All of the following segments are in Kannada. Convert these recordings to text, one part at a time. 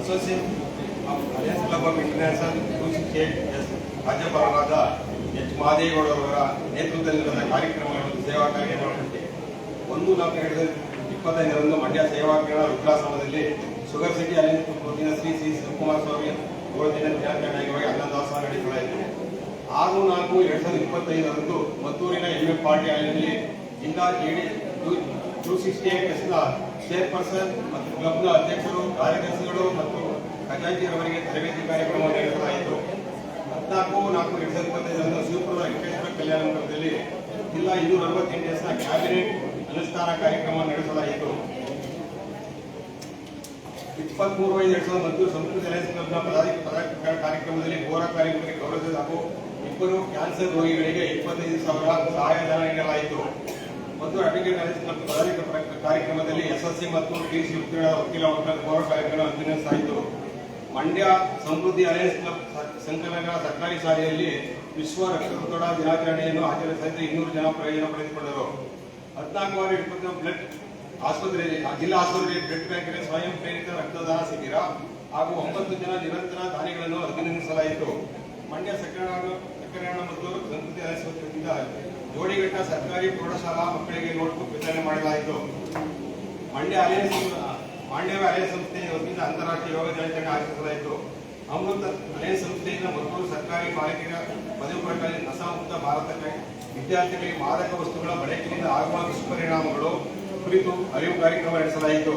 Associate of alliance club of international 268 ರಾಜ್ಯಪಾಲರಾದ ಎಚ್ ಮಹದೇವಗೌಡರವರ ನೇತೃತ್ವದಲ್ಲಿ ನಡೆದ ಕಾರ್ಯಕ್ರಮಗಳನ್ನು ಸೇವಾ ಕಾರ್ಯಕ್ರಮಕ್ಕೆ 1/4/2025 ಮಂಡ್ಯ ಸೇವಾ ಕೇಂದ್ರ ವಿಕಾಸದಲ್ಲಿ ಶುಗರ್ ಸಿಟಿ ಅಲಯನ್ಸ್ ವತಿಯಿಂದ ಶ್ರೀ ಶಿವಕುಮಾರ ಸ್ವಾಮಿ ಗೋಳದಿನ ದಿನಾಚರಣೆಗಾಗಿ ಅನ್ನದಾಸ ನಡೆಸಲಾಯಿತು. 6/4/2025 ಮದ್ದೂರಿನ ಎಂಎಂ ಪಾರ್ಟಿ ಹಾಲಿನಲ್ಲಿ ಜಿಲ್ಲಾ ಜೆಡಿ 268 ನ ಚೇರ್ಪರ್ಸನ್ ಮತ್ತು ಕ್ಲಬ್ನ ಅಧ್ಯಕ್ಷರು, ಕಾರ್ಯದರ್ಶಿಗಳು ಮತ್ತು ಖಜಾಂಚಿಯವರಿಗೆ ತರಬೇತಿ ಕಾರ್ಯಕ್ರಮ ನಡೆಸಲಾಯಿತು. 14/4/2025 ಶಿವಪುರದ ವೆಂಕಟೇಶ್ವರ ಕಲ್ಯಾಣ ಮಂಟಪದಲ್ಲಿ ಜಿಲ್ಲಾ 268 ನ ಕ್ಯಾಬಿನೆಟ್ ಅನುಷ್ಠಾನ ಕಾರ್ಯಕ್ರಮ ನಡೆಸಲಾಯಿತು. 23/5/2000 ಮದ್ದೂರು ಸಂಸ್ಕೃತಿ ಅಲಯನ್ಸ್ ಕ್ಲಬ್ನ ಪದಾಧಿಕಾರಿ ಕಾರ್ಯಕ್ರಮದಲ್ಲಿ ಬೋರಾ ಕಾರ್ಮಿಕರಿಗೆ ಗೌರವ ಹಾಗೂ 2 ಕ್ಯಾನ್ಸರ್ ರೋಗಿಗಳಿಗೆ 25,000 ಸಹಾಯಧನ ನೀಡಲಾಯಿತು. ಮತ್ತು ಅಡ್ವೊಕೇಟ್ ಅಲಯನ್ಸ್ ಕ್ಲಬ್ ಪದಾಧಿಕಾರಿ ಕಾರ್ಯಕ್ರಮದಲ್ಲಿ ಎಸ್ಎಸ್ಸಿ ಮತ್ತು ಟಿಸಿ ಉತ್ತೀರ್ಣ ವಕೀಲ ಗೌರವ ಕಾರ್ಯಕ್ರಮ ಅಭಿನಯಿಸಲಾಯಿತು. ಮಂಡ್ಯ ಸಮೃದ್ಧಿ ಅಲಯನ್ಸ್ ಕ್ಲಬ್ ಸಂಕಲನ ಸರ್ಕಾರಿ ಶಾಲೆಯಲ್ಲಿ ವಿಶ್ವ ರಕ್ತದೊತ್ತಡ ದಿನಾಚರಣೆಯನ್ನು ಆಚರಿಸಿದ್ದು 200 ಜನ ಪ್ರಯೋಜನ ಪಡೆದುಕೊಂಡರು. 14/20 ಬ್ಲಡ್ ಆಸ್ಪತ್ರೆಯಲ್ಲಿ ಜಿಲ್ಲಾ ಆಸ್ಪತ್ರೆಯಲ್ಲಿ ಬ್ಲಡ್ ಬ್ಯಾಂಕಿನ ಸ್ವಯಂ ಪ್ರೇರಿತ ರಕ್ತದಾನ ಶಿಬಿರ ಹಾಗೂ 9 ಜನ ನಿರಂತರ ದಾನಿಗಳನ್ನು ಅಭಿನಂದಿಸಲಾಯಿತು. ಮಂಡ್ಯ ಸಕ್ಕರೆ ಮತ್ತು ಸಂಸ್ಕೃತಿ ಅಲಯನ್ಸ್ ವತಿಯಿಂದ ಜೋಡಿಘಟ್ಟ ಸರ್ಕಾರಿ ಪ್ರೌಢಶಾಲಾ ಮಕ್ಕಳಿಗೆ ನೋಟ್ಬುಕ್ ವಿತರಣೆ ಮಾಡಲಾಯಿತು. ಮಂಡ್ಯ ಅಲಯನ್ಸ್ ಸಂಸ್ಥೆಯ ವತಿಯಿಂದ ಅಂತಾರಾಷ್ಟ್ರೀಯ ಯೋಗ ದಿನಾಚರಣೆ ಆಚರಿಸಲಾಯಿತು. ಅಮೃತ ಅಲಯನ್ಸ್ ಸಂಸ್ಥೆಯಿಂದ ಮತ್ತೂರು ಸರ್ಕಾರಿ ಬಾಲಕಿಯರ ಪದವಿ ಪೂರ್ವ ನಶಾಮುಕ್ತ ಭಾರತಕ್ಕೆ ವಿದ್ಯಾರ್ಥಿಗಳಿಗೆ ಮಾದಕ ವಸ್ತುಗಳ ಬಳಕೆಯಿಂದ ಆಗುವ ದುಷ್ಪರಿಣಾಮಗಳು ಕುರಿತು ಅರಿವು ಕಾರ್ಯಕ್ರಮ ನಡೆಸಲಾಯಿತು.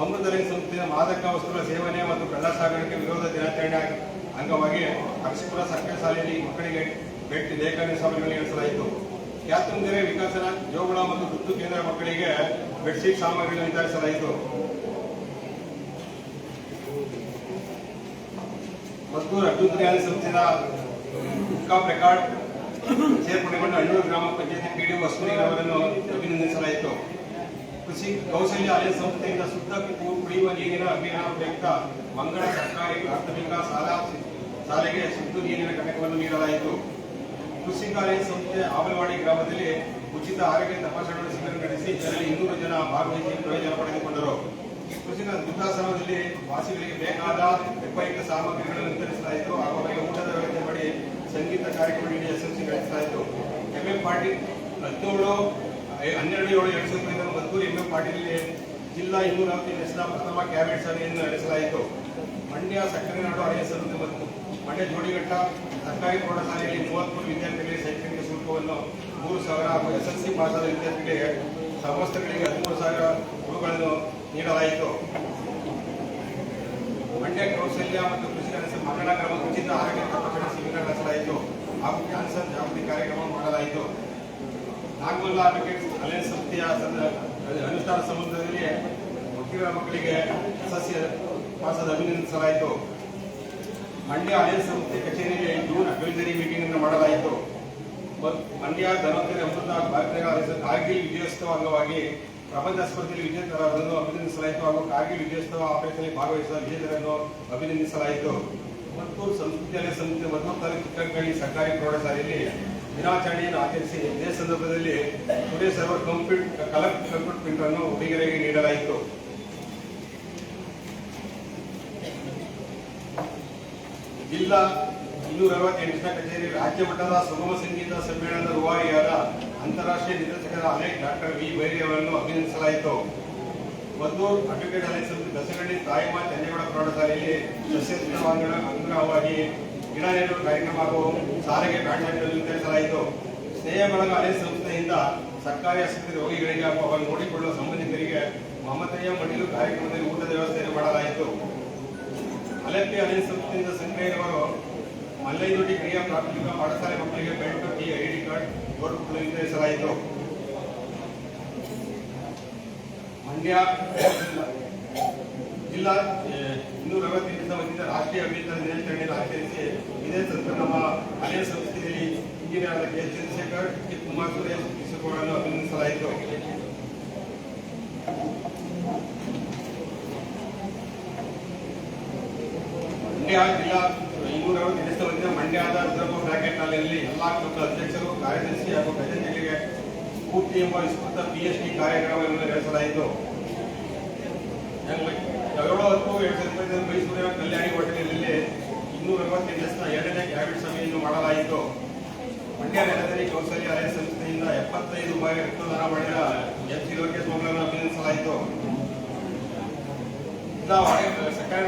ಅಮೃತ ಅಲಯನ್ಸ್ ಸಂಸ್ಥೆಯ ಮಾದಕ ವಸ್ತುಗಳ ಸೇವನೆ ಮತ್ತು ಕಳ್ಳಸಾಗಣೆ ವಿರೋಧ ದಿನಾಚರಣೆ ಅಂಗವಾಗಿ ಅಕ್ಷಪುರ ಸರ್ಕಾರಿ ಶಾಲೆಯಲ್ಲಿ ಮಕ್ಕಳಿಗೆ ಭೇಟಿ ಲೇಖನ ಸಭೆಗಳನ್ನು ನಡೆಸಲಾಯಿತು. ಕ್ಯಾತುಂಗೆರೆ ವಿಕಸನ ಜೋಗುಳ ಮತ್ತು ದತ್ತು ಕೇಂದ್ರ ಮಕ್ಕಳಿಗೆ ಬೆಡ್ಶೀಟ್ ಸಾಮಗ್ರಿಗಳನ್ನು ವಿತರಿಸಲಾಯಿತು. ಮತ್ತು ಅಡ್ಡುಂತ್ರಿ ಸಂಸ್ಥೆಯ ಹುಕ್ಕಾಪ್ ರೆಕಾರ್ಡ್ ಸೇರ್ಪಡೆಗೊಂಡ ಅಣ್ಣೂರು ಗ್ರಾಮ ಪಂಚಾಯತಿ ಪಿಡಿಒ ಅಶ್ವಿನಿರವರನ್ನು ಅಭಿನಂದಿಸಲಾಯಿತು. ಕೃಷಿ ಕೌಶಲ್ಯ ಅಲಯನ್ಸ್ ಸಂಸ್ಥೆಯಿಂದ ಶುದ್ಧ ಕುಡಿಯುವ ನೀರಿನ ಅಭಿಯಾನ ಪ್ರಯುಕ್ತ ಮಂಗಳ ಸರ್ಕಾರಿ ಪ್ರಾಥಮಿಕ ಶಾಲೆಗೆ ಶುದ್ಧ ನೀರಿನ ಘಟಕವನ್ನು ನೀಡಲಾಯಿತು. ಕೃಷಿ ಅಲಯನ್ಸ್ ಸಂಸ್ಥೆ ಆವಲವಾಡಿ ಗ್ರಾಮದಲ್ಲಿ ಉಚಿತ ಆರೋಗ್ಯ ತಪಾಸಣಾ ಶಿಬಿರ ನಡೆಸಿ ಇದರಲ್ಲಿ 200 ಜನ ಭಾಗವಹಿಸಿ ಪ್ರಯೋಜನ ಪಡೆದುಕೊಂಡರು. ಕೃಷಿ ವೃದ್ಧಾಶ್ರಮದಲ್ಲಿ ವಾಸಿಗಳಿಗೆ ಬೇಕಾದ ವೈಜ್ಞಾನಿಕ ಸಾಮಗ್ರಿಗಳನ್ನು ವಿತರಿಸಲಾಯಿತು ಹಾಗೂ ಅವರಿಗೆ ಊಟದ ವ್ಯವಸ್ಥೆ ಮಾಡಿ ಸಂಗೀತ ಕಾರ್ಯಕ್ರಮ ನೀಡಿ ಯಶಸ್ವಿ ನಡೆಸಲಾಯಿತು. ಎಂಎಂ ಪಾಟೀಲ್ 17/12/2025 ಮದ್ದೂರು ಎಂಎಂ ಪಾಟೀಲ್ ಜಿಲ್ಲಾ 248 ಪ್ರಥಮ ಕ್ಯಾಬಿನೆಟ್ ಸಭೆಯನ್ನು ನಡೆಸಲಾಯಿತು. ಮಂಡ್ಯ ಸಕ್ಕರೆ ನಾಡು ಅಲಯನ್ಸ್ ಸಂಸ್ಥೆ ಮತ್ತು ಮಂಡ್ಯ ಜೋಡಿಘಟ್ಟ ಸರ್ಕಾರಿ ಪ್ರೌಢಶಾಲೆಯಲ್ಲಿ 33 ವಿದ್ಯಾರ್ಥಿಗಳಿಗೆ ಶೈಕ್ಷಣಿಕ ಶುಲ್ಕವನ್ನು 3,000 ಹಾಗೂ ಎಸ್ಎಸ್ಸಿ ಪಾಸಾದ ವಿದ್ಯಾರ್ಥಿಗಳಿಗೆ ಸಮಸ್ತಗಳಿಗೆ 13,000 ರುಗಳನ್ನು ನೀಡಲಾಯಿತು. ಮಂಡ್ಯ ಕೌಶಲ್ಯ ಮತ್ತು ಕೃಷಿ ಅಲಯನ್ಸ್ ಮಂಗಳ ಗ್ರಾಮ ಉಚಿತ ಆರೋಗ್ಯ ತಪಾಸಣಾ ಶಿಬಿರ ನಡೆಸಲಾಯಿತು ಹಾಗೂ ಕ್ಯಾನ್ಸರ್ ಜಾಗೃತಿ ಕಾರ್ಯಕ್ರಮ ಮಾಡಲಾಯಿತು. ನಾಗಮಲ್ಲ ಅಡ್ವೊಕೇಟ್ ಅಲಯನ್ಸ್ ಸಂಸ್ಥೆಯ ಅನುಷ್ಠಾನ ಸಂಬಂಧದಲ್ಲಿ ವಕೀಲರ ಮಕ್ಕಳಿಗೆ ಎಸ್ಎಸ್ಸಿ ಪಾಸಾದ ಅಭಿನಂದಿಸಲಾಯಿತು. ಮಂಡ್ಯ ಅಲಯನ್ಸ್ ಸಂಸ್ಥೆ ಕಚೇರಿಯಲ್ಲಿ ಜೂನ್ ಅಡ್ವೈಸರಿ ಮೀಟಿಂಗ್ ಅನ್ನು ಮಾಡಲಾಯಿತು. ಮಂಡ್ಯ ಧನ್ವಂತರಿ ಅಮೃತ ಭಾರತೀಯ ಕಾರ್ಗಿಲ್ ವಿಜಯೋತ್ಸವ ಅಂಗವಾಗಿ ಪ್ರಬಂಧ ಸ್ಪರ್ಧೆಯಲ್ಲಿ ವಿಜೇತರನ್ನು ಅಭಿನಂದಿಸಲಾಯಿತು ಹಾಗೂ ಕಾರ್ಗಿಲ್ ವಿಜಯೋತ್ಸವ ಆಪರೇಷನ್ನಲ್ಲಿ ಭಾಗವಹಿಸಿದ ವಿಜೇತರನ್ನು ಅಭಿನಂದಿಸಲಾಯಿತು. ಮತ್ತು ಸಂಸ್ಕೃತಿ ಅಲಯನ್ಸ್ ಸಂಸ್ಥೆ ಮತ್ತು ಚಿಕ್ಕಂಕಳ್ಳಿ ಸರ್ಕಾರಿ ಪ್ರೌಢಶಾಲೆಯಲ್ಲಿ ದಿನಾಚರಣೆಯನ್ನು ಆಚರಿಸಿ ಇದೇ ಸಂದರ್ಭದಲ್ಲಿ today server colour computer printer ಅನ್ನು ಹುಡುಗಿಯರಿಗೆ ನೀಡಲಾಯಿತು. ಜಿಲ್ಲಾ 268 ಕಚೇರಿ ರಾಜ್ಯ ಮಟ್ಟದ ಸುಗಮ ಸಂಗೀತ ಸಮ್ಮೇಳನದ ರೂವಾರಿಯಾದ ಅಂತಾರಾಷ್ಟ್ರೀಯ ನಿರ್ದೇಶಕರ ಅಲೆಕ್ ಡಾಕ್ಟರ್ ವಿ ಬೈರಿ ಅವರನ್ನು ಅಭಿನಂದಿಸಲಾಯಿತು. ಮದ್ದೂರು ಅಡ್ವೊಕೇಟ್ ಅಲಯನ್ಸ್ ಸಂಸ್ಥೆ ದಸಗಳ್ಳಿ ತಾಯಿಮ ಚಂದೇಗೌಡ ಪ್ರೌಢಶಾಲೆಯಲ್ಲಿ ಸಸ್ಯವಾಂಗಣ ಅಂಗವಾಗಿ ಗಿಡ ನೆಡುವ ಕಾರ್ಯಕ್ರಮ ಹಾಗೂ ಸಾರಿಗೆ ಬ್ಯಾಡ್ಮಿಂಟನ್ ವಿತರಿಸಲಾಯಿತು. ಸ್ನೇಹ ಬಳಗ ಅಲಯನ್ಸ್ ಸಂಸ್ಥೆಯಿಂದ ಸರ್ಕಾರಿ ಆಸ್ಪತ್ರೆ ರೋಗಿಗಳಿಗೆ ಹಾಗೂ ಅವರನ್ನು ನೋಡಿಕೊಳ್ಳುವ ಸಂಬಂಧಿಕರಿಗೆ ಮಮತೆಯ ಮಡಿಲು ಕಾರ್ಯಕ್ರಮದಲ್ಲಿ ಊಟದ ವ್ಯವಸ್ಥೆಯನ್ನು ಮಾಡಲಾಯಿತು. ಅಲೆಪ್ಪಿ ಅಲಯನ್ಸ್ ಸಂಸ್ಥೆಯಿಂದ ಸಂಗ್ರಹಿಸುವರು ಮಲ್ಲೈದೊಡ್ಡಿ ಕ್ರಿಯಾ ಪ್ರಾಥಮಿಕ ಪಾಠಶಾಲೆ ಮಕ್ಕಳಿಗೆ ಬೆಲ್ಟ್, ಟೀ, ಐಡಿ ಕಾರ್ಡ್, ನೋಟ್ಬುಕ್ಗಳನ್ನು ವಿತರಿಸಲಾಯಿತು. ಮಂಡ್ಯ ಜಿಲ್ಲಾ 248 ವತಿಯಿಂದ ರಾಷ್ಟ್ರೀಯ ಅಭಿಯಂತರ ದಿನಾಚರಣೆಯನ್ನು ಆಚರಿಸಿ ಇದೇ ಸಂದರ್ಭ ನಮ್ಮ ಅಲಯನ್ಸ್ ಸಂಸ್ಥೆಯಲ್ಲಿ engineer K Chandrashekhar, K Kumar Suresh ಅವರನ್ನು ಅಭಿನಂದಿಸಲಾಯಿತು. ಮಂಡ್ಯ ಜಿಲ್ಲಾ 248 ವತಿಯಿಂದ ಮಂಡ್ಯದ ರುದ್ರಪ್ಪ ಬ್ರಾಕೆಟ್ ಶಾಲೆಯಲ್ಲಿ ಎಲ್ಲಾ ಕ್ಲಬ್ನ ಅಧ್ಯಕ್ಷರು, ಕಾರ್ಯದರ್ಶಿ ಹಾಗೂ ಖಜಾಂಚಿಗಳಿಗೆ ಸ್ಫೂರ್ತಿ ಎಂಬ ವಿಸ್ತೃತ PhD ಕಾರ್ಯಕ್ರಮವನ್ನು ನಡೆಸಲಾಯಿತು. 17/10/2025 ನಗರದ ಮೈಸೂರಿನ ಕಲ್ಯಾಣಿ ಹೋಟೆಲ್ನಲ್ಲಿ 248 ಎಸ್ನ 2ನೇ ಕ್ಯಾಬಿನೆಟ್ ಸಭೆಯನ್ನು ಮಾಡಲಾಯಿತು. ಮಂಡ್ಯ ನಗರದಲ್ಲಿ ಕೌಶಲ್ಯ ಆಲಯ ಸಂಸ್ಥೆಯಿಂದ 75 ರೂಪಾಯಿ ರಕ್ತದಾನ ಮಾಡಿದ MC ಲೋಕೇಶ್ ಅವರನ್ನು ಅಭಿನಂದಿಸಲಾಯಿತು. ಸರ್ಕಾರಿ